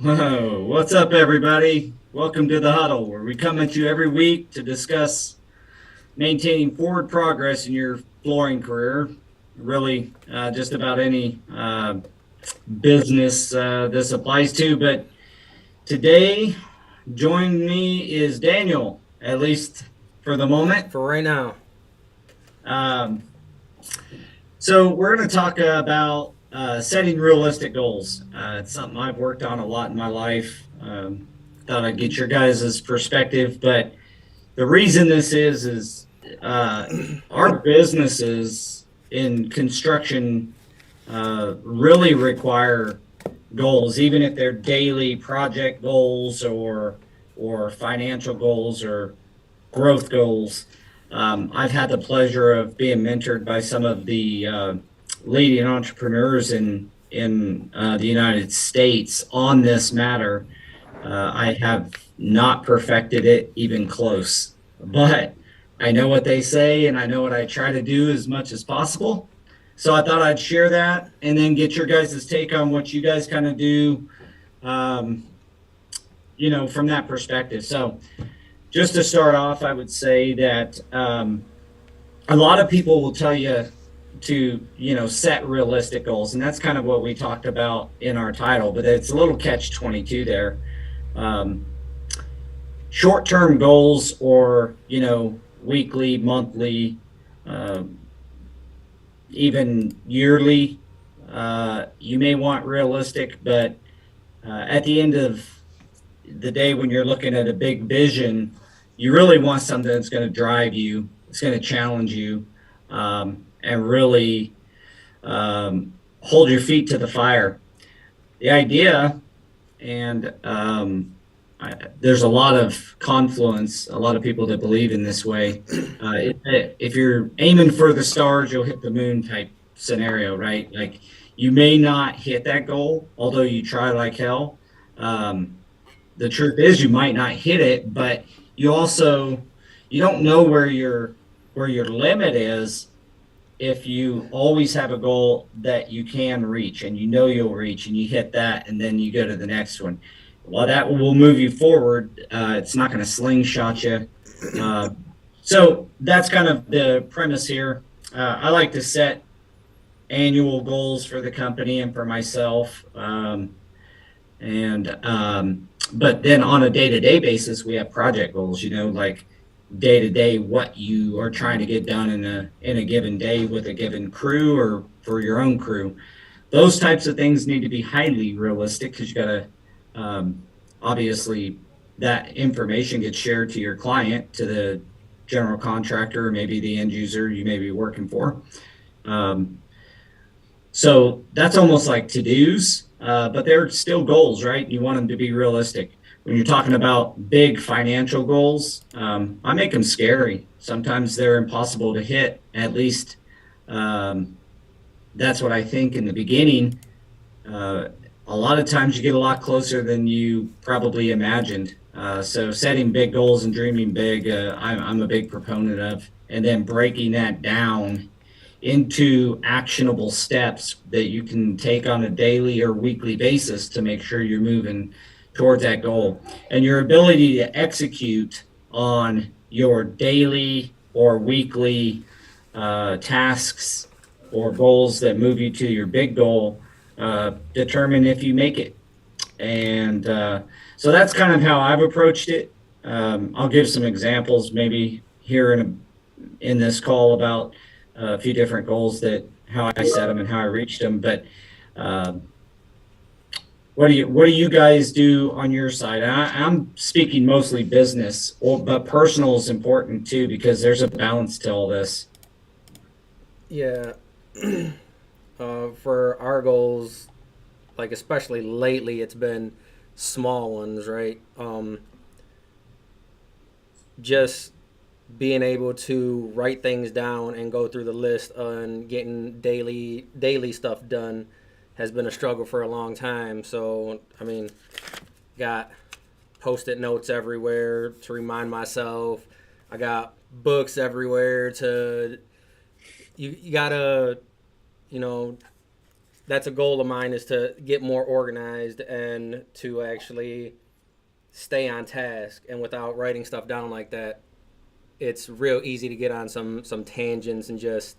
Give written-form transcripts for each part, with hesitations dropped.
Whoa, what's up, everybody? Welcome to the Huddle, where we come at you every week to discuss maintaining forward progress in your flooring career. Really, just about any business this applies to. But today, joining me is Daniel, at least for the moment. For right now. Um, so, we're going to talk about setting realistic goals. It's something I've worked on a lot in my life. Thought I'd get your guys' perspective, but the reason this is uh, our businesses in construction really require goals, even if they're daily project goals or financial goals or growth goals. I've had the pleasure of being mentored by some of the leading entrepreneurs in the United States on this matter. I have not perfected it even close, but I know what they say and I know what I try to do as much as possible. So I thought I'd share that and then get your guys' take on what you guys kind of do, um, from that perspective. So just to start off, I would say that a lot of people will tell you to set realistic goals, and that's kind of what we talked about in our title, but it's a little catch 22 there. um, Short-term goals or weekly, monthly, uh, even yearly, you may want realistic, but at the end of the day, when you're looking at a big vision, you really want something that's going to drive you, it's going to challenge you, and really hold your feet to the fire. The idea, and there's a lot of confluence, a lot of people that believe in this way. If you're aiming for the stars, you'll hit the moon type scenario, right? Like you may not hit that goal, although you try like hell. Um, the truth is you might not hit it, but you also you don't know where your limit is if you always have a goal that you can reach and you'll reach and you hit that and then you go to the next one. Well, that will move you forward. It's not going to slingshot you. uh, so that's kind of the premise here. I like to set annual goals for the company and for myself. And But then on a day-to-day basis, we have project goals, like day-to-day what you are trying to get done in a given day with a given crew or for your own crew. Those types of things need to be highly realistic because you got to obviously that information gets shared to your client, to the general contractor, or maybe the end user you may be working for. um, so that's almost like to-dos, but they're still goals, right? You want them to be realistic. When you're talking about big financial goals, I make them scary. Sometimes they're impossible to hit. At least um, that's what I think in the beginning. Uh, a lot of times you get a lot closer than you probably imagined. So setting big goals and dreaming big, I'm a big proponent of, and then breaking that down into actionable steps that you can take on a daily or weekly basis to make sure you're moving towards that goal. And your ability to execute on your daily or weekly tasks or goals that move you to your big goal determine if you make it. And so that's kind of how I've approached it. I'll give some examples maybe here in this call about a few different goals, that how I set them and how I reached them. But um, what do you guys do on your side? I'm speaking mostly business, but personal is important too because there's a balance to all this. Yeah. For our goals, like especially lately, it's been small ones, right? Just being able to write things down and go through the list and getting daily stuff done has been a struggle for a long time. So I mean, got post-it notes everywhere to remind myself. I got books everywhere to you gotta you know that's a goal of mine, is to get more organized and to actually stay on task. And without writing stuff down like that, it's real easy to get on some tangents and just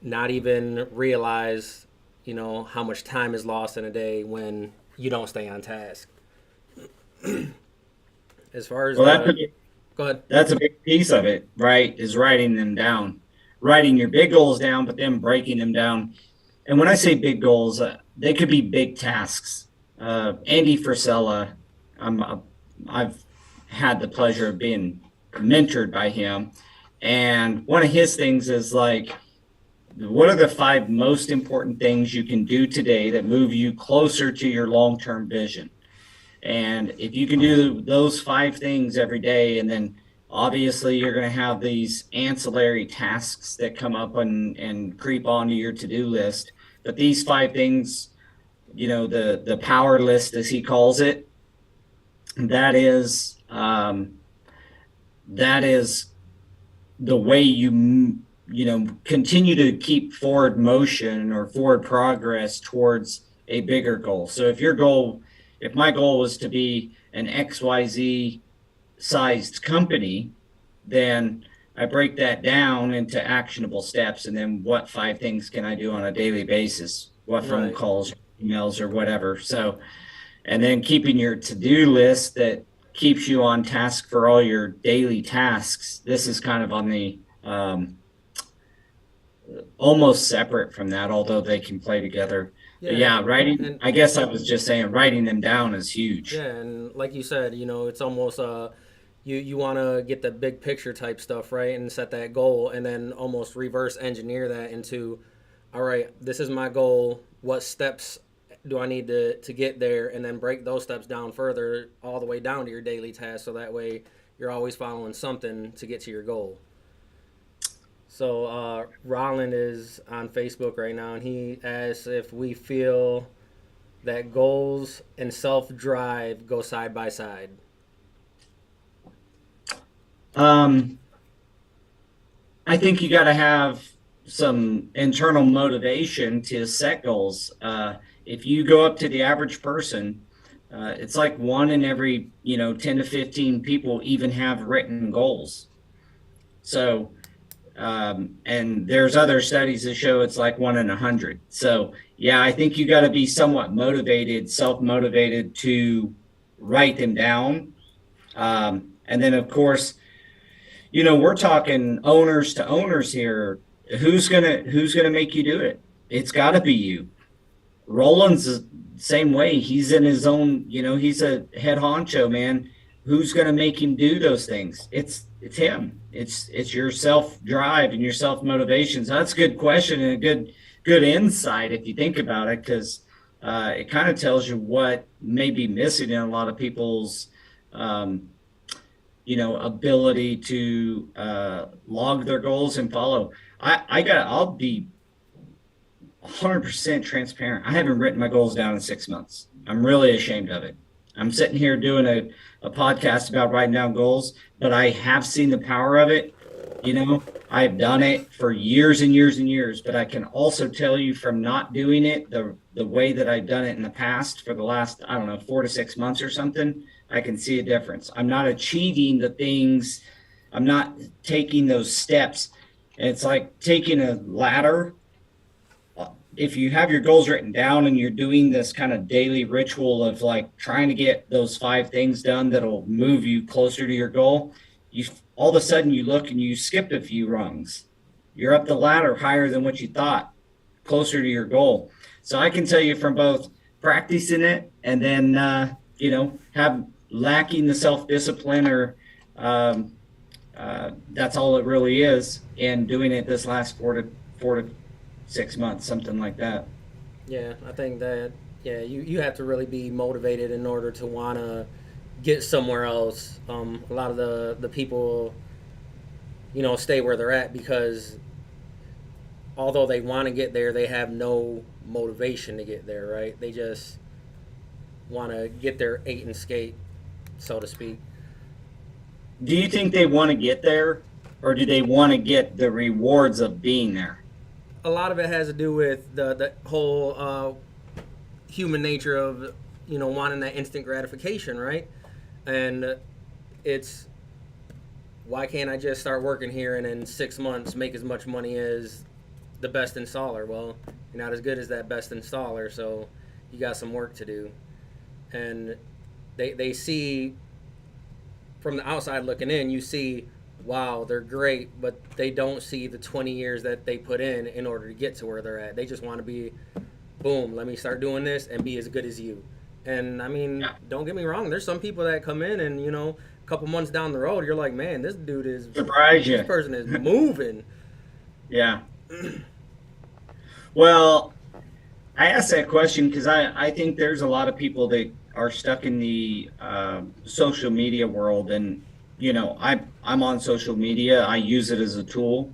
not even realize, how much time is lost in a day when you don't stay on task. As far as Well, the Go ahead. that's a big piece of it, right? Is writing them down, writing your big goals down, but then breaking them down. And when I say big goals, they could be big tasks. Andy Frisella, I've had the pleasure of being mentored by him, and one of his things is like, what are the 5 most important things you can do today that move you closer to your long-term vision? And if you can do those 5 things every day, and then obviously you're going to have these ancillary tasks that come up and creep onto your to-do list. But these 5 things, the power list, as he calls it, that is that is the way continue to keep forward motion or forward progress towards a bigger goal. So if my goal was to be an XYZ sized company, then I break that down into actionable steps. And then what 5 things can I do on a daily basis? What phone Right. calls, emails, or whatever. So, and then keeping your to-do list that keeps you on task for all your daily tasks. This is kind of on the almost separate from that, although they can play together. But Yeah, yeah, writing, and I guess I was just saying writing them down is huge. yeah, and like you said, it's almost you want to get the big picture type stuff, right, and set that goal, and then almost reverse engineer that into, all right, this is my goal. What steps do I need to get there, and then break those steps down further, all the way down to your daily task, so that way you're always following something to get to your goal. So Roland is on Facebook right now, and he asks if we feel that goals and self drive go side by side. Um, I think you got to have some internal motivation to set goals. If you go up to the average person, it's like one in every 10 to 15 people even have written goals. So and there's other studies that show it's like 1 in 100. So yeah, I think you got to be somewhat motivated, self-motivated to write them down. And then of course, we're talking owners to owners here. Who's gonna make you do it? It's got to be you. Roland's the same way. He's in his own, he's a head honcho, man. Who's going to make him do those things? It's him. It's your self drive and your self motivation. So that's a good question and a good insight if you think about it, because it kind of tells you what may be missing in a lot of people's ability to log their goals and follow. I'll be 100% transparent. I haven't written my goals down in 6 months. I'm really ashamed of it. I'm sitting here doing a podcast about writing down goals, but I have seen the power of it. I've done it for years and years and years, but I can also tell you from not doing it the way that I've done it in the past for the last, I don't know, 4 to 6 months or something, I can see a difference. I'm not achieving the things. I'm not taking those steps. And it's like taking a ladder. If you have your goals written down and you're doing this kind of daily ritual of like trying to get those 5 things done that'll move you closer to your goal, you all of a sudden you look and you skipped a few rungs. You're up the ladder higher than what you thought, closer to your goal. So I can tell you from both practicing it and then have lacking the self-discipline or that's all it really is, and doing it this last 4 to 6 months, something like that. Yeah, I think that, yeah, you have to really be motivated in order to want to get somewhere else. A lot of the people, stay where they're at because although they want to get there, they have no motivation to get there, right? They just want to get their eight and skate, so to speak. Do you think they want to get there, or do they want to get the rewards of being there? a lot of it has to do with the whole human nature of wanting that instant gratification, right? And it's why can't I just start working here and in 6 months make as much money as the best installer? Well, you're not as good as that best installer, so you got some work to do. And they see from the outside looking in, you see, wow, they're great, but they don't see the 20 years that they put in order to get to where they're at. They just want to be, boom, let me start doing this and be as good as you. And I mean, Yeah. don't get me wrong, there's some people that come in and, a couple months down the road, you're like, man, this dude is, Surprise this you. person is moving. Yeah. Well, I asked that question because I think there's a lot of people that are stuck in the social media world, and I'm on social media. I use it as a tool,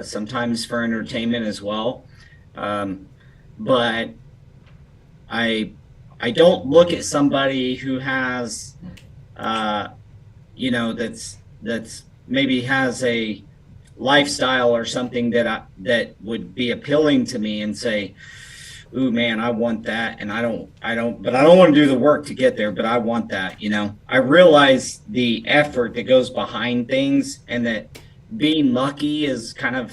sometimes for entertainment as well. Um, but I I don't look at somebody who has uh, that's maybe has a lifestyle or something that would be appealing to me and say, ooh man, I want that, and but I don't want to do the work to get there, but I want that. I realize the effort that goes behind things, and that being lucky is kind of,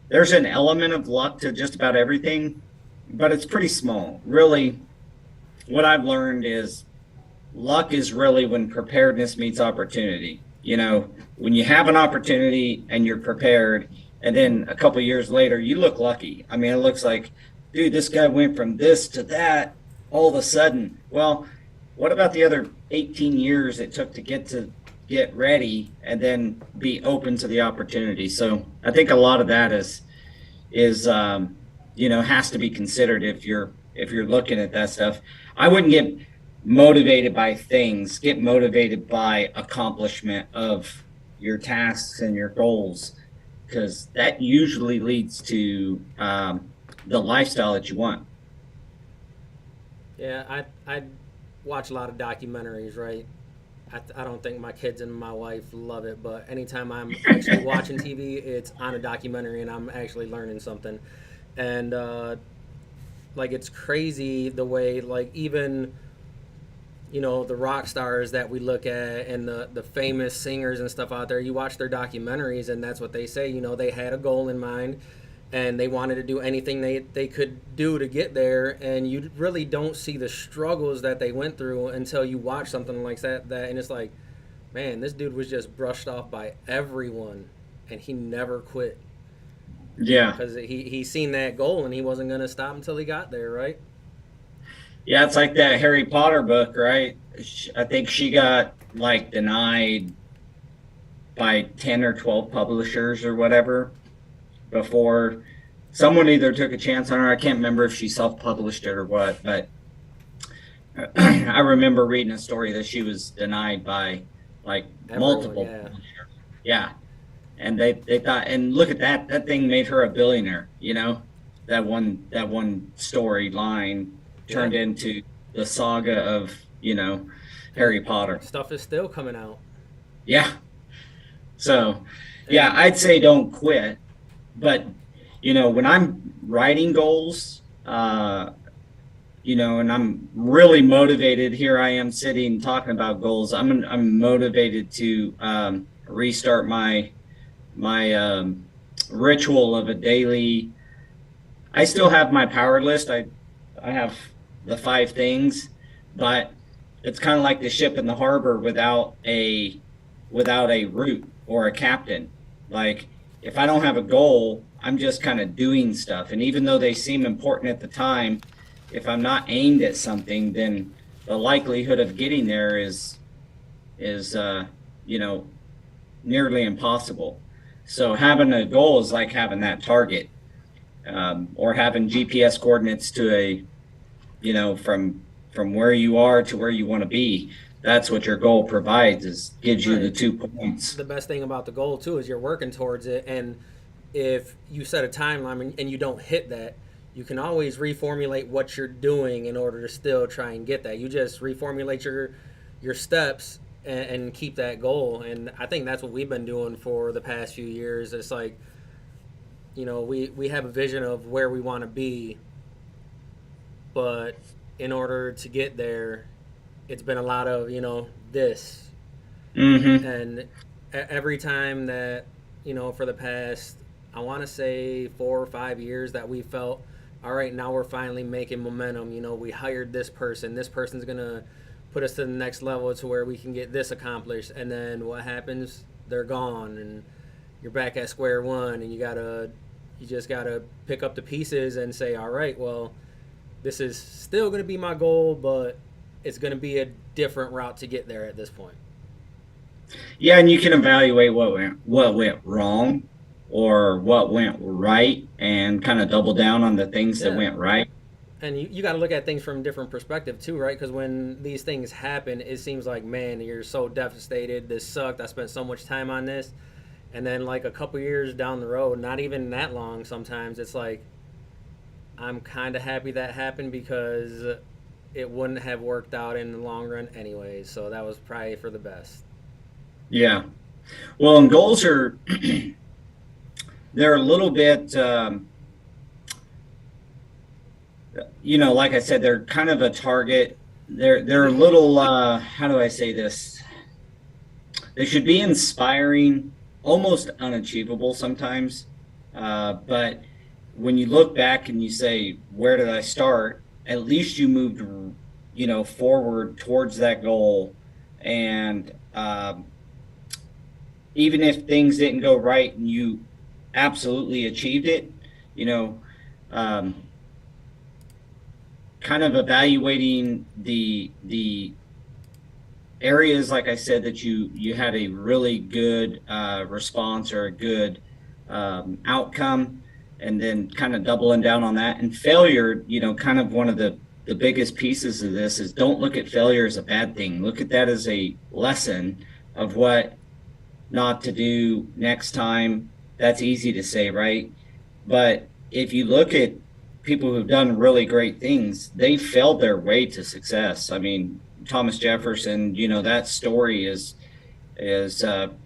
there's an element of luck to just about everything, but it's pretty small. Really, what I've learned is luck is really when preparedness meets opportunity. When you have an opportunity and you're prepared, and then a couple years later, you look lucky. I mean, it looks like, dude, this guy went from this to that all of a sudden. Well, what about the other 18 years it took to get ready and then be open to the opportunity? So I think a lot of that is has to be considered if you're looking at that stuff. I wouldn't get motivated by things. Get motivated by accomplishment of your tasks and your goals, because that usually leads to the lifestyle that you want. Yeah, I watch a lot of documentaries, right? I don't think my kids and my wife love it, but anytime I'm actually watching TV, it's on a documentary and I'm actually learning something. And like it's crazy the way like even the rock stars that we look at and the famous singers and stuff out there, you watch their documentaries and that's what they say. They had a goal in mind and they wanted to do anything they could do to get there, and you really don't see the struggles that they went through until you watch something like that and it's like, man, this dude was just brushed off by everyone and he never quit Yeah. because he seen that goal and he wasn't going to stop until he got there, right? Yeah, it's like that Harry Potter book, right? I think she got like denied by 10 or 12 publishers or whatever before someone either took a chance on her. I can't remember if she self-published it or what, but I remember reading a story that she was denied by like Everyone, multiple yeah. publishers. Yeah. And they thought, and look at that thing made her a billionaire, that one storyline Yeah. turned into the saga of, And Harry Potter. stuff is still coming out. Yeah. So, yeah, And I'd say don't quit. But, when I'm writing goals, and I'm really motivated, here I am sitting talking about goals. I'm motivated to restart my ritual of a daily. I still have my power list. I have the 5 things, but it's kind of like the ship in the harbor without a route or a captain. Like, if I don't have a goal, I'm just kind of doing stuff. And even though they seem important at the time, if I'm not aimed at something, then the likelihood of getting there is you know nearly impossible. So having a goal is like having that target, or having GPS coordinates to from where you are to where you want to be. That's what your goal provides, is gives you the right, 2 points. the best thing about the goal too is you're working towards it, and if you set a timeline and you don't hit that, you can always reformulate what you're doing in order to still try and get that. You just reformulate your steps and keep that goal. And I think that's what we've been doing for the past few years. It's like, we have a vision of where we want to be, but in order to get there, it's been a lot of this. Mm-hmm. And every time that for the past, I want to say 4 or 5 years, that we felt, all right, now we're finally making momentum. We hired this person. This person's gonna put us to the next level to where we can get this accomplished. And then what happens? They're gone, and you're back at square one, and you just gotta pick up the pieces and say, all right, well, this is still gonna be my goal, but it's gonna be a different route to get there at this point. Yeah, and you can evaluate what went wrong or what went right, and kind of double down on the things that Yeah. went right. And you got to look at things from a different perspective too, right? Because when these things happen, it seems like, man, you're so devastated. This sucked. I spent so much time on this, and then like a couple years down the road, not even that long, sometimes it's like, I'm kind of happy that happened because it wouldn't have worked out in the long run anyways. So that was probably for the best. Yeah. Well, and goals are they're a little bit like I said, they're kind of a target. They're a little how do I say this? They should be inspiring, almost unachievable sometimes. But when you look back and you say, where did I start? At least you moved, forward towards that goal. And even if things didn't go right and you absolutely achieved it, you know, um, kind of evaluating the areas, like I said, that you had a really good response or a good outcome, and then kind of doubling down on that. And failure, kind of one of the biggest pieces of this is, don't look at failure as a bad thing. Look at that as a lesson of what not to do next time. That's easy to say, right? But if you look at people who've done really great things, they failed their way to success. I mean, Thomas Jefferson, that story is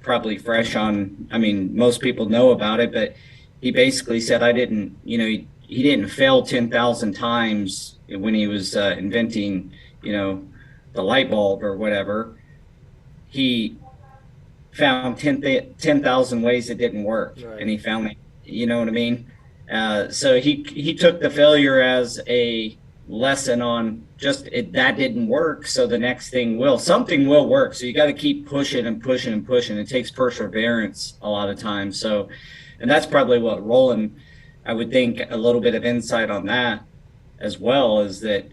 probably fresh on. I mean, most people know about it, but he basically said, I didn't, he didn't fail 10,000 times when he was inventing, the light bulb or whatever. He found 10,000 ways it didn't work, Right. and he found that, you know what I mean. So he took the failure as a lesson on, just that didn't work, so the next thing will, something will work. So you got to keep pushing and pushing and pushing. It takes perseverance a lot of times. So, and that's probably what Roland, I would think, a little bit of insight on that as well, is that,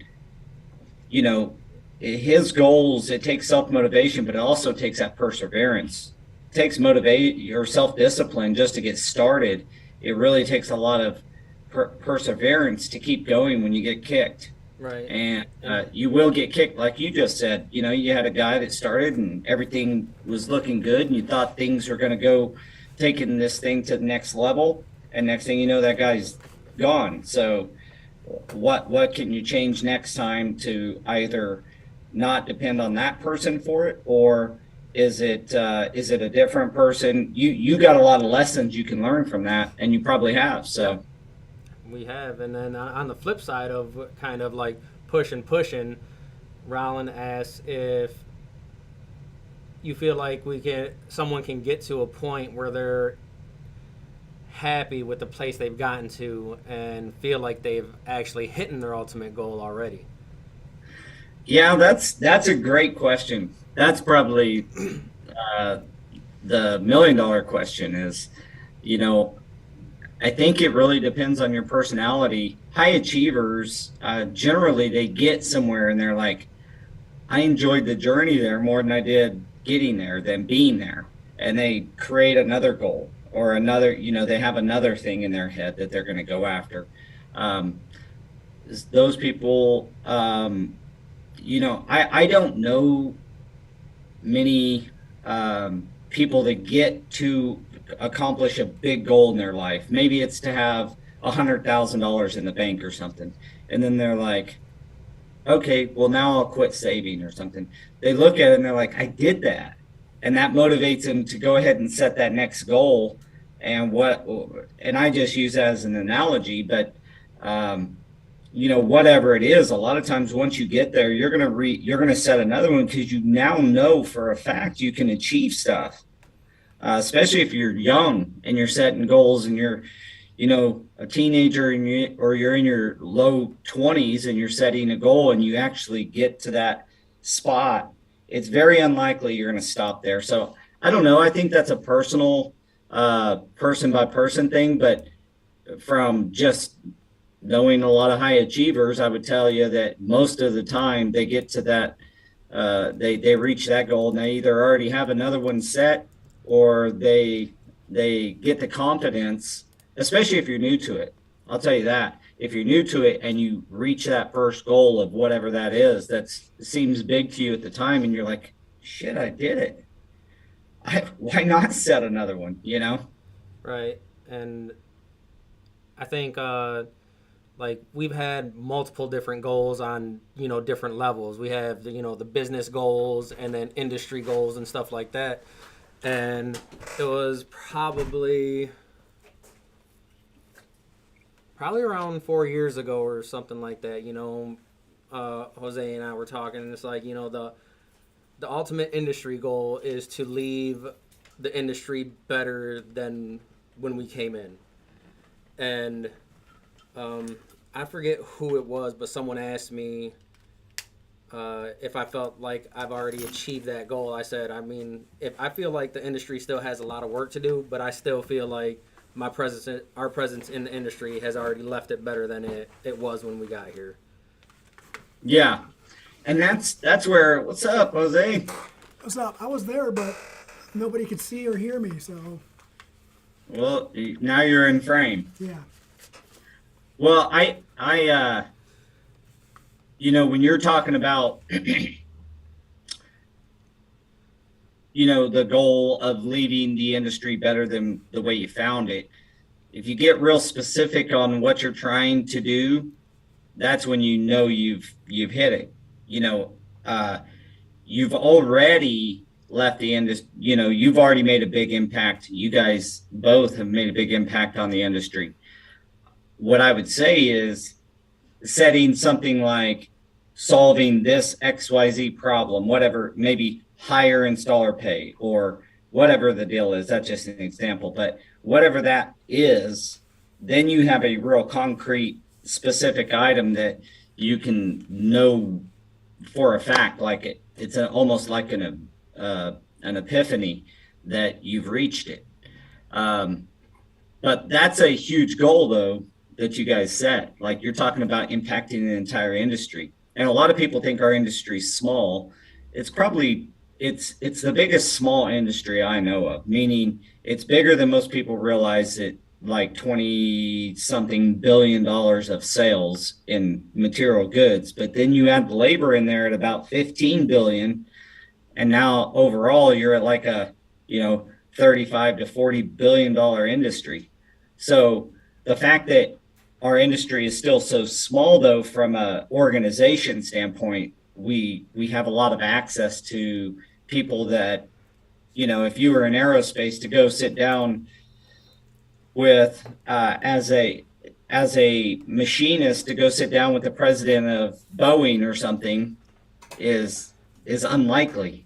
his goals, it takes self-motivation, but it also takes that perseverance. It takes motivate your self-discipline just to get started. It really takes a lot of perseverance to keep going when you get kicked. Right. And you will get kicked, like you just said. You had a guy that started and everything was looking good, and you thought things were going to go, taking this thing to the next level, and next thing you know, that guy's gone. So what can you change next time to either not depend on that person for it, or is it a different person? You got a lot of lessons you can learn from that, and you probably have. So We have. And then on the flip side of kind of like pushing, Roland asks if you feel like someone can get to a point where they're happy with the place they've gotten to and feel like they've actually hit their ultimate goal already. yeah, that's a great question. That's probably uh, the $1 million question. Is, you know I think it really depends on your personality. High achievers, generally, they get somewhere and they're like, I enjoyed the journey there more than I did getting there, than being there. And they create another goal, or another, they have another thing in their head that they're going to go after. Um, those people, I don't know many people that get to accomplish a big goal in their life. Maybe it's to have $100,000 in the bank or something, and then they're like, okay, well, now I'll quit saving or something. They look at it and they're like, I did that, and that motivates them to go ahead and set that next goal. and what, and I just use that as an analogy, but um, whatever it is, a lot of times once you get there, you're gonna set another one because you now know for a fact you can achieve stuff. Especially if you're young and you're setting goals and you're a teenager or you're in your low 20s and you're setting a goal and you actually get to that spot, it's very unlikely you're going to stop there. So I don't know. I think that's a personal, person by person thing, but from just knowing a lot of high achievers, I would tell you that most of the time they get to that, they reach that goal and they either already have another one set or they get the confidence, especially if you're new to it. I'll tell you that if you're new to it and you reach that first goal of whatever that is, that seems big to you at the time, and you're like, shit, I did it. Why not set another one? Right. And I think like we've had multiple different goals on different levels. We have the business goals and then industry goals and stuff like that. And it was probably around 4 years ago or something like that. Jose and I were talking, and it's like the ultimate industry goal is to leave the industry better than when we came in. And I forget who it was, but someone asked me if I felt like I've already achieved that goal. I said, I mean, if I feel like the industry still has a lot of work to do, but I still feel like our presence in the industry has already left it better than it was when we got here. Yeah, and that's where. What's up, Jose? What's up? I was there, but nobody could see or hear me, so Well, now you're in frame. yeah. Well, when you're talking about, the goal of leaving the industry better than the way you found it, if you get real specific on what you're trying to do, that's when you've hit it. You've already left the industry. You've already made a big impact. You guys both have made a big impact on the industry. What I would say is setting something like solving this XYZ problem, whatever, maybe higher installer pay or whatever the deal is. That's just an example, but whatever that is, then you have a real concrete, specific item that you can know for a fact, like it's almost like an epiphany that you've reached it. But that's a huge goal, though, that you guys set. Like you're talking about impacting the entire industry, and a lot of people think our industry's small. It's the biggest small industry I know of, meaning it's bigger than most people realize. It like 20 something billion dollars of sales in material goods, but then you add labor in there at about 15 billion, and now overall you're at like a 35 to 40 billion dollar industry. So the fact that our industry is still so small, though, from a organization standpoint, we have a lot of access to people that, if you were in aerospace, to go sit down with as a machinist, to go sit down with the president of Boeing or something is unlikely,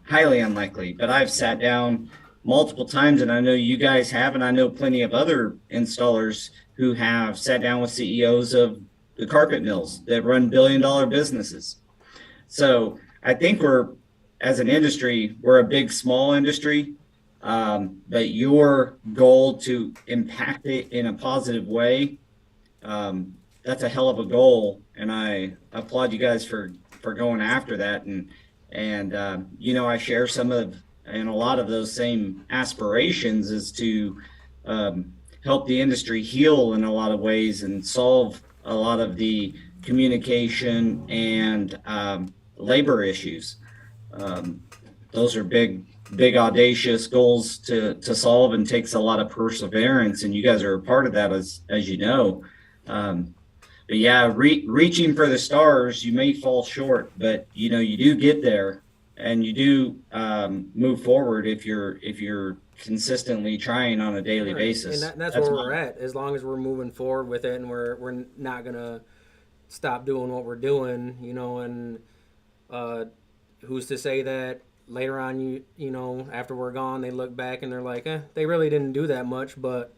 highly unlikely. But I've sat down multiple times, and I know you guys have, and I know plenty of other installers who have sat down with CEOs of the carpet mills that run billion-dollar businesses. So I think as an industry, we're a big, small industry, but your goal to impact it in a positive way, that's a hell of a goal, and I applaud you guys for going after that. And I share some of and a lot of those same aspirations, is to help the industry heal in a lot of ways and solve a lot of the communication and labor issues. Those are big, audacious goals to solve, and takes a lot of perseverance. And you guys are a part of that, as you know. But yeah, reaching for the stars, you may fall short, but you do get there, and you do move forward if you're consistently trying on a daily Right. basis. And that's where we're at. As long as we're moving forward with it, and we're not gonna stop doing what we're doing, and uh, who's to say that later on, after we're gone, they look back and they're like, they really didn't do that much, but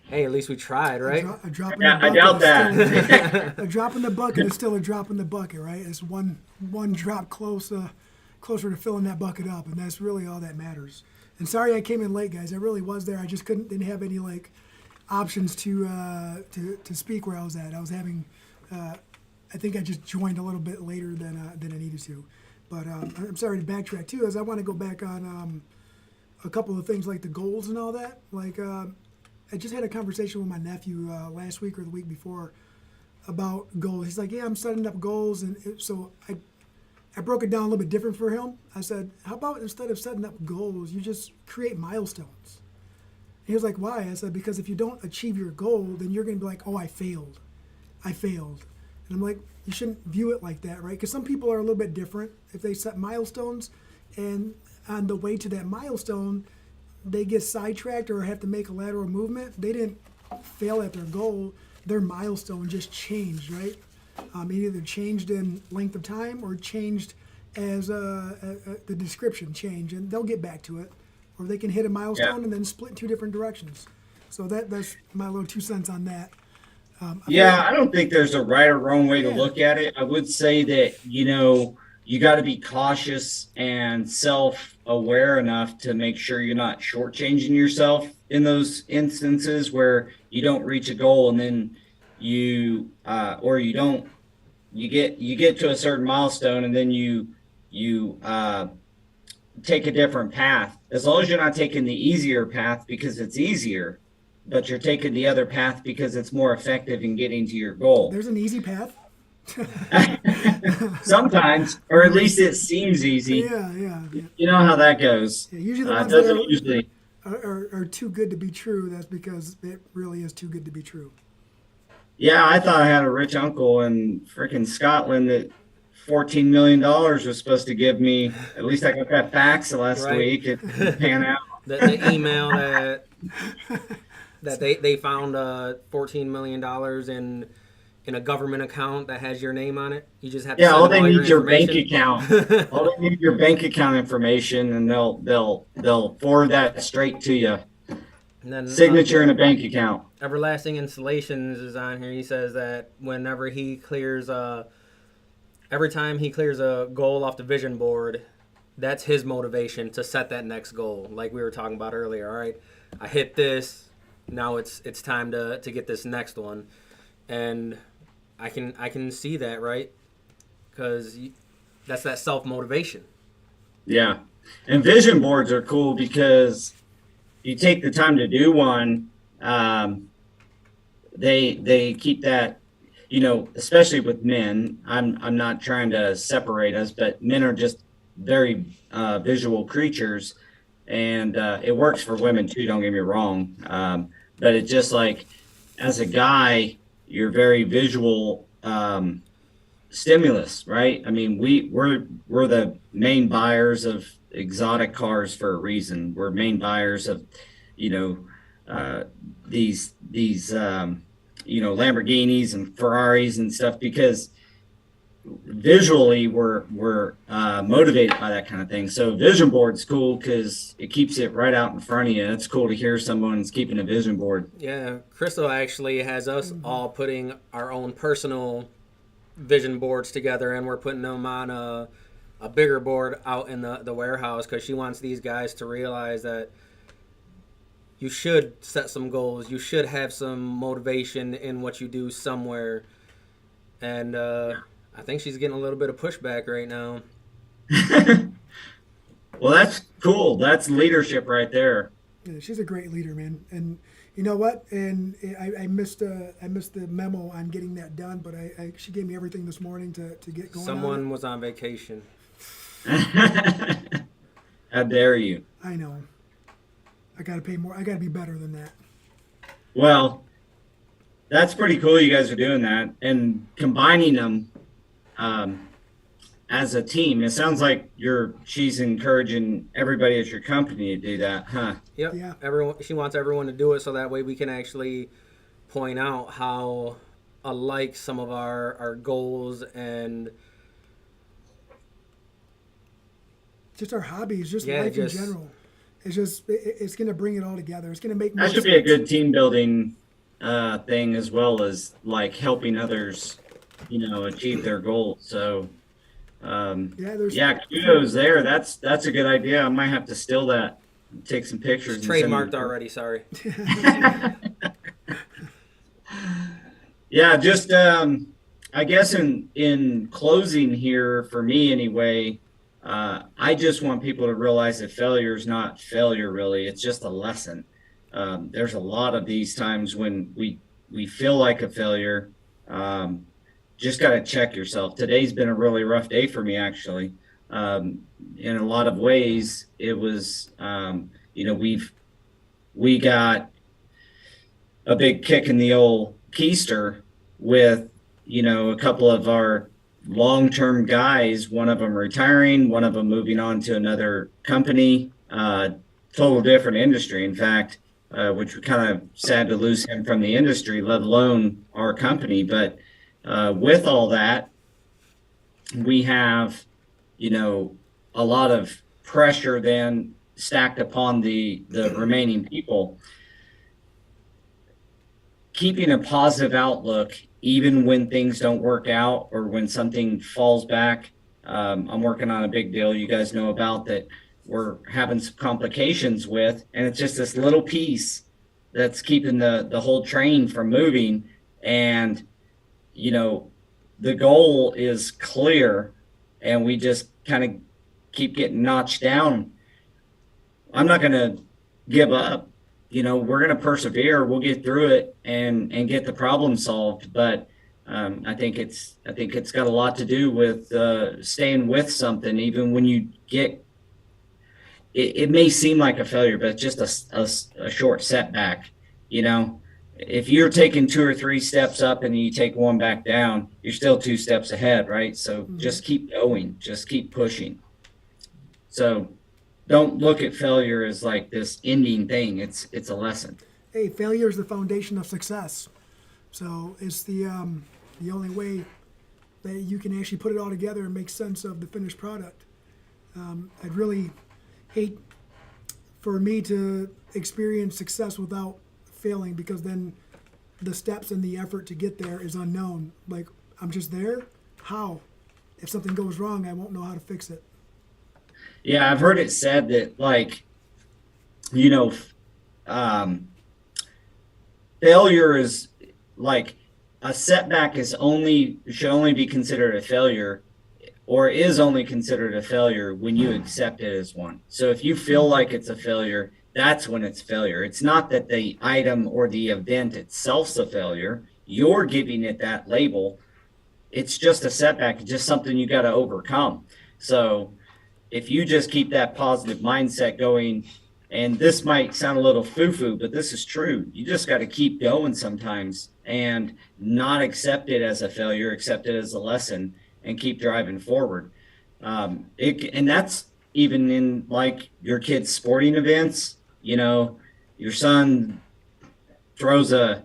hey, at least we tried, right? A drop in the Yeah, I bucket doubt is that. still a drop in the bucket is still a drop in the bucket, right? It's one drop closer to filling that bucket up, and that's really all that matters. And sorry I came in late, guys. I really was there. I just didn't have any options to speak where I was at. I was having I think I just joined a little bit later than I needed to. But I'm sorry to backtrack too, as I want to go back on a couple of things like the goals and all that. I just had a conversation with my nephew last week or the week before about goals. He's like, "Yeah, I'm setting up goals," and so I broke it down a little bit different for him. I said, "How about instead of setting up goals, you just create milestones?" And he was like, "Why?" I said, "Because if you don't achieve your goal, then you're going to be like, 'Oh, I failed. I failed.'" And I'm like, you shouldn't view it like that, right? Because some people are a little bit different. If they set milestones and on the way to that milestone, they get sidetracked or have to make a lateral movement, they didn't fail at their goal. Their milestone just changed, right? It either changed in length of time or changed as the description changed, and they'll get back to it. Or they can hit a milestone and then split in two different directions. So that's my little 2 cents on that. I don't think there's a right or wrong way to look at it. I would say that, you got to be cautious and self-aware enough to make sure you're not shortchanging yourself in those instances where you don't reach a goal and then or you don't, you get to a certain milestone and then you take a different path. As long as you're not taking the easier path because it's easier, but you're taking the other path because it's more effective in getting to your goal. There's an easy path. Sometimes, or at least it seems easy. Yeah. You know how that goes. Yeah, usually the ones that are too good to be true, that's because it really is too good to be true. Yeah, I thought I had a rich uncle in freaking Scotland that $14 million was supposed to give me. At least I got that fax last week. It didn't pan out. The email that they found $14 million in a government account that has your name on it. You just have to all they need your your bank account. All they need your bank account information, and they'll forward that straight to you. And then, signature in a bank account. Everlasting Installations is on here. He says that whenever he clears every time he clears a goal off the vision board, that's his motivation to set that next goal. Like we were talking about earlier. All right, I hit this. Now it's time to get this next one, and I can see that, right? Because that's that self motivation. Yeah, and vision boards are cool because you take the time to do one. They keep that, especially with men. I'm not trying to separate us, but men are just very visual creatures, and it works for women too. Don't get me wrong, but it's just like as a guy, you're very visual stimulus, right? I mean, we're the main buyers of exotic cars for a reason. We're main buyers of, these Lamborghinis and Ferraris and stuff because visually we're motivated by that kind of thing. So vision board's cool because it keeps it right out in front of you. It's cool to hear someone's keeping a vision board. Yeah, Crystal actually has us all putting our own personal vision boards together, and we're putting them on a bigger board out in the warehouse because she wants these guys to realize that you should set some goals. You should have some motivation in what you do somewhere. And I think she's getting a little bit of pushback right now. Well, that's cool. That's leadership right there. Yeah, she's a great leader, man. And you know what? And I missed the memo on getting that done, but she gave me everything this morning to get going. Someone was on vacation. How dare you? I know. I got to pay more. I got to be better than that. Well, that's pretty cool. You guys are doing that and combining them. as a team. It sounds like she's encouraging everybody at your company to do that, huh? Yep. Yeah. She wants everyone to do it so that way we can actually point out how alike some of our goals and just our hobbies, just Yeah, life just- in general. It's going to bring it all together. It's going to make more That should be a sense. good team building thing, as well as like helping others, achieve their goals. So, kudos there. That's a good idea. I might have to steal that, take some pictures. it's and send trademarked them. already. Sorry. Yeah, just I guess in closing here, for me anyway, I just want people to realize that failure is not failure, really. It's just a lesson. There's a lot of these times when we feel like a failure. Just got to check yourself. Today's been a really rough day for me, actually. In a lot of ways, it was, we got a big kick in the old keister with, a couple of our long-term guys, one of them retiring, one of them moving on to another company, total different industry, in fact, which was kind of sad to lose him from the industry, let alone our company. But with all that, we have, a lot of pressure then stacked upon the remaining people. Keeping a positive outlook, even when things don't work out or when something falls back. I'm working on a big deal you guys know about that we're having some complications with, and it's just this little piece that's keeping the whole train from moving. And, the goal is clear, and we just kind of keep getting notched down. I'm not going to give up. We're going to persevere. We'll get through it and get the problem solved. But I think it's got a lot to do with staying with something, even when you get. It may seem like a failure, but it's just a short setback. If you're taking 2 or 3 steps up and you take one back down, you're still 2 steps ahead, right? So just keep going, just keep pushing. So don't look at failure as like this ending thing. It's a lesson. Hey, failure is the foundation of success. So it's the only way that you can actually put it all together and make sense of the finished product. I'd really hate for me to experience success without failing, because then the steps and the effort to get there is unknown. Like, I'm just there. How? If something goes wrong, I won't know how to fix it. Yeah, I've heard it said that, like, failure is like a setback should only be considered a failure, or is only considered a failure when you accept it as one. So if you feel like it's a failure, that's when it's failure. It's not that the item or the event itself's a failure. You're giving it that label. It's just a setback. It's just something you got to overcome. So if you just keep that positive mindset going, and this might sound a little foo-foo, but this is true. You just got to keep going sometimes and not accept it as a failure, accept it as a lesson, and keep driving forward. And that's even in like your kids' sporting events. Your son throws a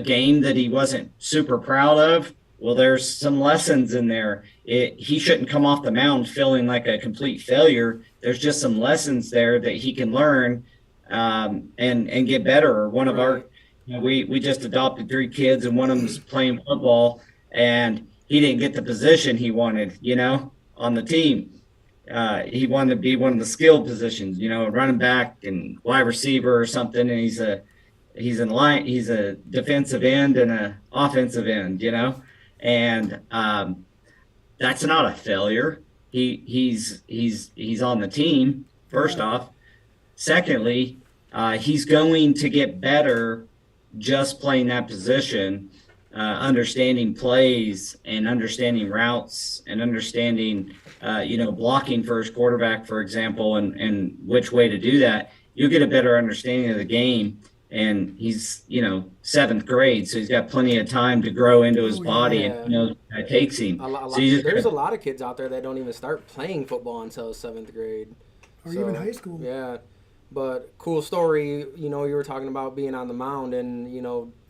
game that he wasn't super proud of. Well, there's some lessons in there. He shouldn't come off the mound feeling like a complete failure. There's just some lessons there that he can learn and get better. One of our, we just adopted 3 kids, and one of them's playing football, and he didn't get the position he wanted, on the team. He wanted to be one of the skilled positions, running back and wide receiver or something. And he's a defensive end and an offensive end, and that's not a failure. He's on the team, first off. Secondly, he's going to get better just playing that position, understanding plays and understanding routes and understanding, blocking for his quarterback, for example, and which way to do that. You'll get a better understanding of the game. And he's, 7th grade, so he's got plenty of time to grow into his Oh, body, and Yeah. it takes him. So you just There's a lot of kids out there that don't even start playing football until 7th grade. or even high school. Yeah. But cool story, you were talking about being on the mound and,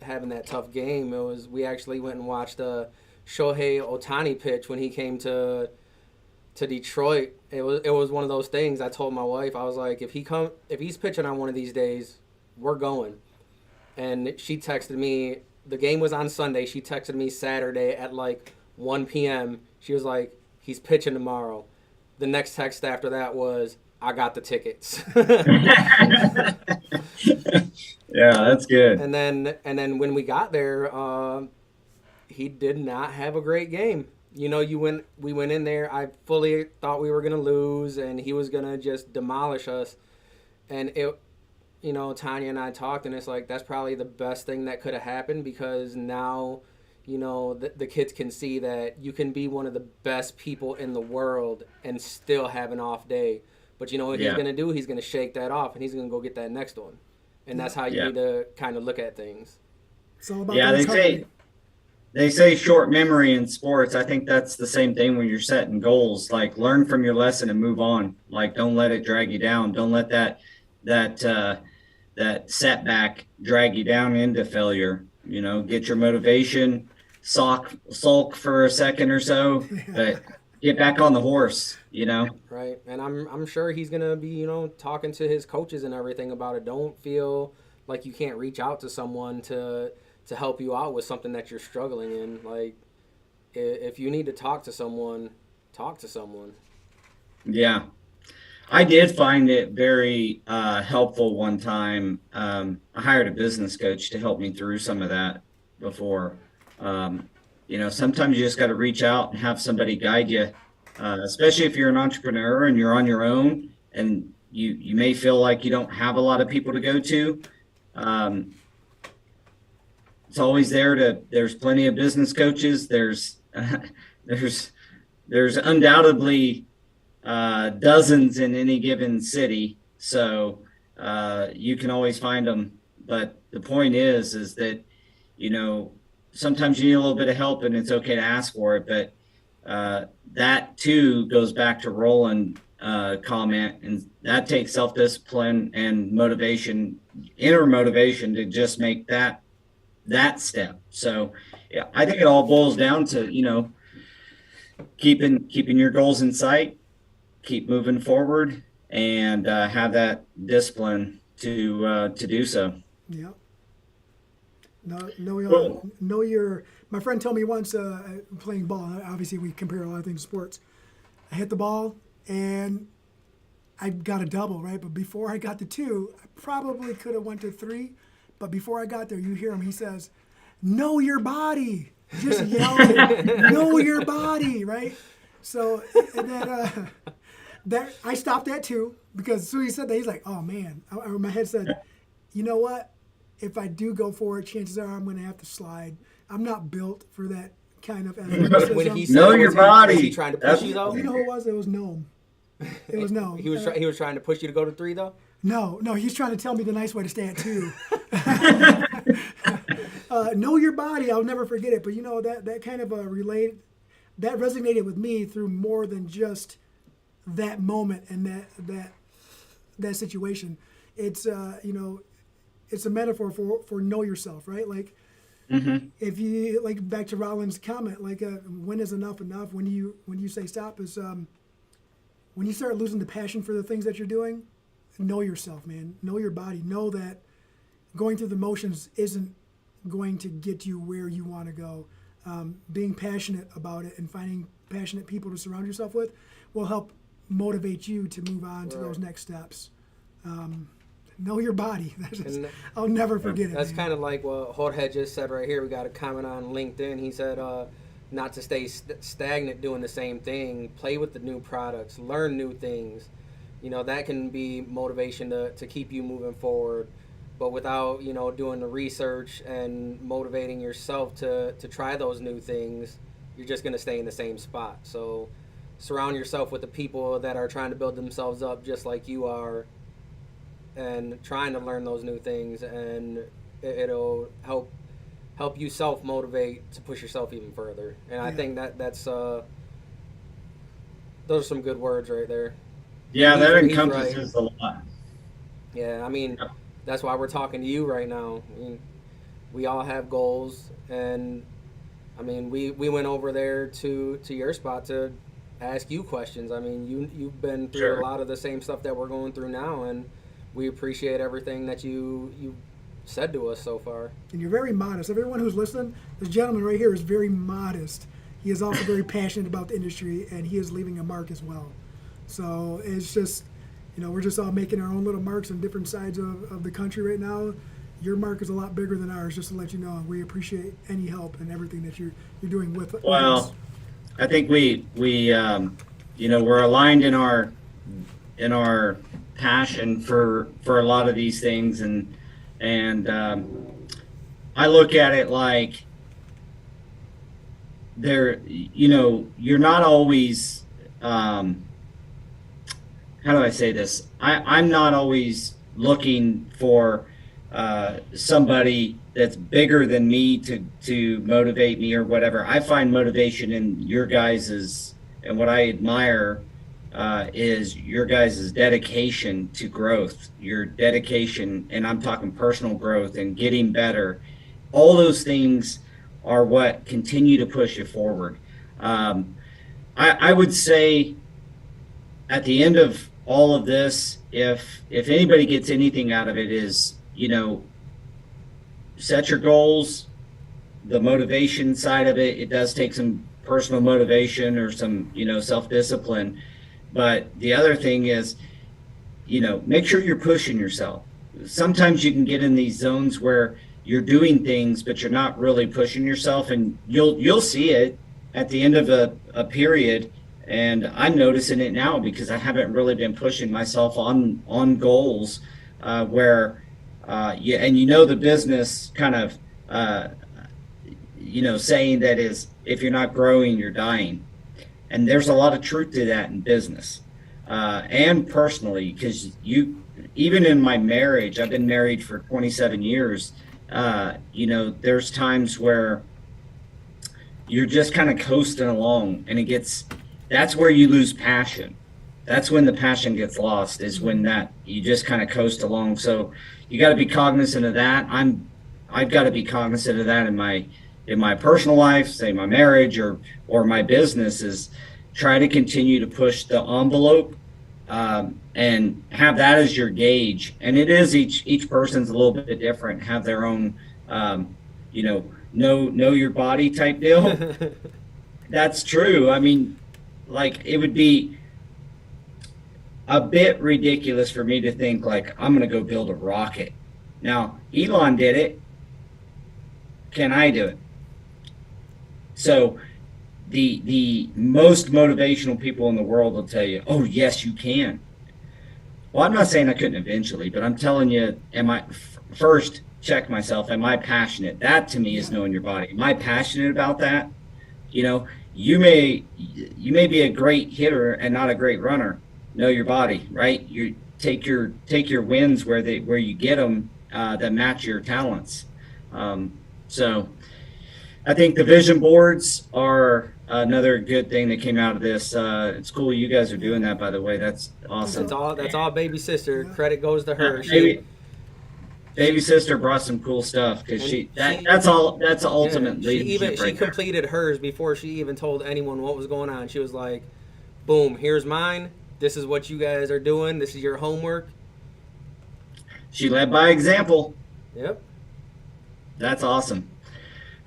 having that tough game. We actually went and watched Shohei Ohtani pitch when he came to Detroit. It was one of those things. I told my wife, I was like, if he's pitching on one of these days, we're going. And she texted me. The game was on Sunday. She texted me Saturday at like 1 p.m. She was like, he's pitching tomorrow. The next text after that was, I got the tickets. Yeah, that's good. And then when we got there, he did not have a great game. We went in there. I fully thought we were gonna lose, and he was gonna just demolish us. And Tanya and I talked, and it's like that's probably the best thing that could have happened, because now, the kids can see that you can be one of the best people in the world and still have an off day. But what he's gonna do? He's gonna shake that off, and he's gonna go get that next one. And that's how you need to kind of look at things. It's all about Yeah, the they recovery. say short memory in sports. I think that's the same thing when you're setting goals. Like, learn from your lesson and move on. Like, don't let it drag you down. Don't let that setback drag you down into failure. Get your motivation, sulk for a second or so, but get back on the horse. Right, and I'm sure he's gonna be talking to his coaches and everything about it. Don't feel like you can't reach out to someone to help you out with something that you're struggling in. Like, if you need to talk to someone, talk to someone. Yeah. I did find it very helpful one time. I hired a business coach to help me through some of that before. Sometimes you just got to reach out and have somebody guide you, especially if you're an entrepreneur and you're on your own, and you may feel like you don't have a lot of people to go to. It's always there's plenty of business coaches. There's undoubtedly dozens in any given city, so you can always find them. But the point is that sometimes you need a little bit of help, and it's okay to ask for it. But that too goes back to Roland comment, and that takes self-discipline and motivation, inner motivation, to just make that step. So yeah, I think it all boils down to keeping your goals in sight, keep moving forward, and have that discipline to do so. Yeah. Know Cool. your. My friend told me once, playing ball. Obviously, we compare a lot of things to sports. I hit the ball and I got a double, right? But before I got to 2, I probably could have went to 3. But before I got there, you hear him. He says, "Know your body." Just yell it. Know your body, right? So and that I stopped at 2, because as soon as he said that, he's like, "Oh man!" My head said, "You know what? If I do go for it, chances are I'm going to have to slide. I'm not built for that kind of athleticism." When he Know said, your was body. he trying to push you though? You know who it was? It was Gnome. It was Gnome. He was trying to push you to go to 3 though. No, he's trying to tell me the nice way to stay at 2. Know your body. I'll never forget it. But that kind of that resonated with me through more than just that moment and that situation. It's it's a metaphor for know yourself, right? Like, if you like, back to Rollins' comment, like, when is enough enough? When you say stop is when you start losing the passion for the things that you're doing. Know yourself, man. Know your body. Know that going through the motions isn't going to get you where you want to go. Being passionate about it and finding passionate people to surround yourself with will help motivate you to move on to those next steps. Know your body. I'll never forget it. That's man. kind of like what Jorge just said right here. We got a comment on LinkedIn. He said, not to stay stagnant doing the same thing. Play with the new products. Learn new things. That can be motivation to keep you moving forward. But without, doing the research and motivating yourself to try those new things, you're just going to stay in the same spot. So surround yourself with the people that are trying to build themselves up just like you are, and trying to learn those new things, and it'll help you self motivate to push yourself even further. And I think that's those are some good words right there. Yeah, He's, that he's right. encompasses a lot. Yeah, I mean, that's why we're talking to you right now. I mean, we all have goals, and I mean, we went over there to your spot to ask you questions. I mean, you've been through Sure. a lot of the same stuff that we're going through now, and we appreciate everything that you said to us so far. And you're very modest. Everyone who's listening, this gentleman right here is very modest. He is also very passionate about the industry, and he is leaving a mark as well. So it's just, we're just all making our own little marks on different sides of the country right now. Your mark is a lot bigger than ours, just to let you know. And we appreciate any help and everything that you're doing with us. Well, I think we we're aligned in our passion for a lot of these things, and I look at it like you're not always how do I say this? I'm not always looking for somebody that's bigger than me to motivate me or whatever. I find motivation in your guys's, and what I admire is your guys' dedication to growth, your dedication, and I'm talking personal growth and getting better. All those things are what continue to push you forward. I would say at the end of all of this, if anybody gets anything out of it, is set your goals. The motivation side of it does take some personal motivation or some self-discipline, but the other thing is make sure you're pushing yourself. Sometimes you can get in these zones where you're doing things but you're not really pushing yourself, and you'll see it at the end of a period. And I'm noticing it now because I haven't really been pushing myself on goals where the business kind of saying that is, if you're not growing, you're dying. And there's a lot of truth to that in business and personally, because even in my marriage, I've been married for 27 years. There's times where you're just kind of coasting along, and that's where you lose passion. That's when the passion gets lost, is when you just kind of coast along. So you got to be cognizant of that. I've got to be cognizant of that in my personal life, say my marriage or my business, is try to continue to push the envelope and have that as your gauge. And it is each person's a little bit different, have their own know your body type deal. That's true. I mean, like, it would be a bit ridiculous for me to think like I'm going to go build a rocket. Now, Elon did it. Can I do it? So the most motivational people in the world will tell you, oh, yes, you can. Well, I'm not saying I couldn't eventually, but I'm telling you, first check myself. Am I passionate? That to me is knowing your body. Am I passionate about that? You may be a great hitter and not a great runner. Know your body, right? You take your wins where you get them that match your talents. So I think the vision boards are another good thing that came out of this. It's cool you guys are doing that, by the way. That's awesome. That's all baby sister. Credit goes to her. Baby sister brought some cool stuff because that's ultimate leadership. She completed hers before she even told anyone what was going on. She was like, boom, here's mine. This is what you guys are doing. This is your homework. She led by example. Yep. That's awesome.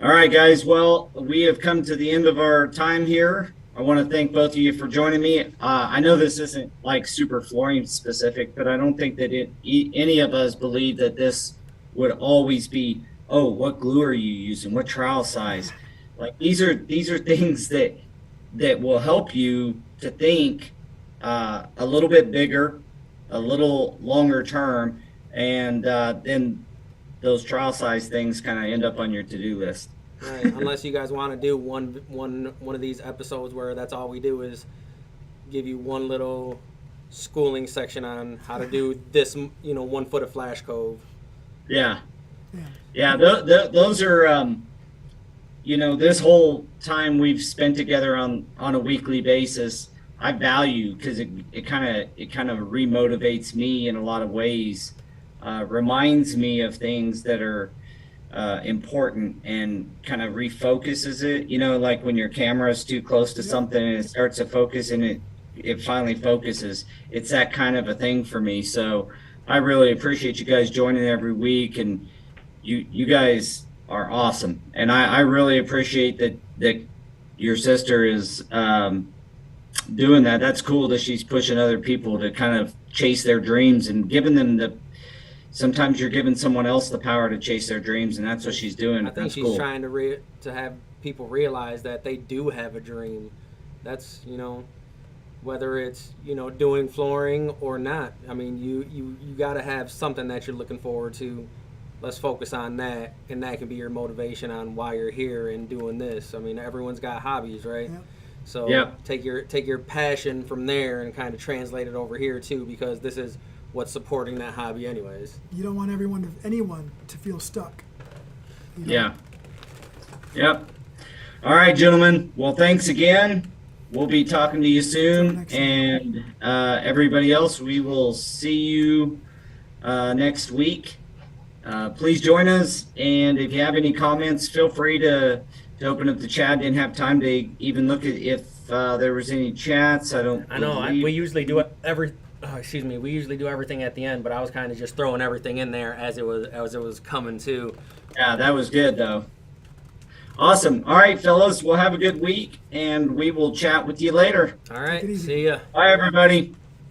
All right, guys. Well, we have come to the end of our time here. I want to thank both of you for joining me. I know this isn't like super flooring specific, but I don't think that any of us believe that this would always be, oh, what glue are you using? What trowel size? Like these are things that will help you to think a little bit bigger, a little longer term, and then those trowel size things kind of end up on your to-do list. Right. Unless you guys want to do one of these episodes where that's all we do is give you one little schooling section on how to do this, 1 foot of flash cove. Yeah. Yeah, those are, this whole time we've spent together on a weekly basis, I value because it kind of remotivates me in a lot of ways, reminds me of things that are important and kind of refocuses it. Like when your camera is too close to something and it starts to focus and it finally focuses. It's that kind of a thing for me. So I really appreciate you guys joining every week, and you guys are awesome. And I really appreciate that your sister is doing that. That's cool that she's pushing other people to kind of chase their dreams and giving them sometimes you're giving someone else the power to chase their dreams, and that's what she's doing. I think that's she's cool. trying to have people realize that they do have a dream. That's, whether it's, doing flooring or not. I mean, you got to have something that you're looking forward to. Let's focus on that, and that can be your motivation on why you're here and doing this. I mean, everyone's got hobbies, right? Yeah. So take your passion from there and kind of translate it over here too, because this is what's supporting that hobby anyways. You don't want anyone to feel stuck. Yeah. Yep. All right, gentlemen. Well, thanks again. We'll be talking to you soon. And everybody else, we will see you next week. Please join us. And if you have any comments, feel free to open up the chat. Didn't have time to even look at if there was any chats. I know. We usually do we usually do everything at the end, but I was kind of just throwing everything in there as it was coming too. Yeah, that was good though. Awesome. All right, fellas, we'll have a good week, and we will chat with you later. All right, see ya. Bye, everybody.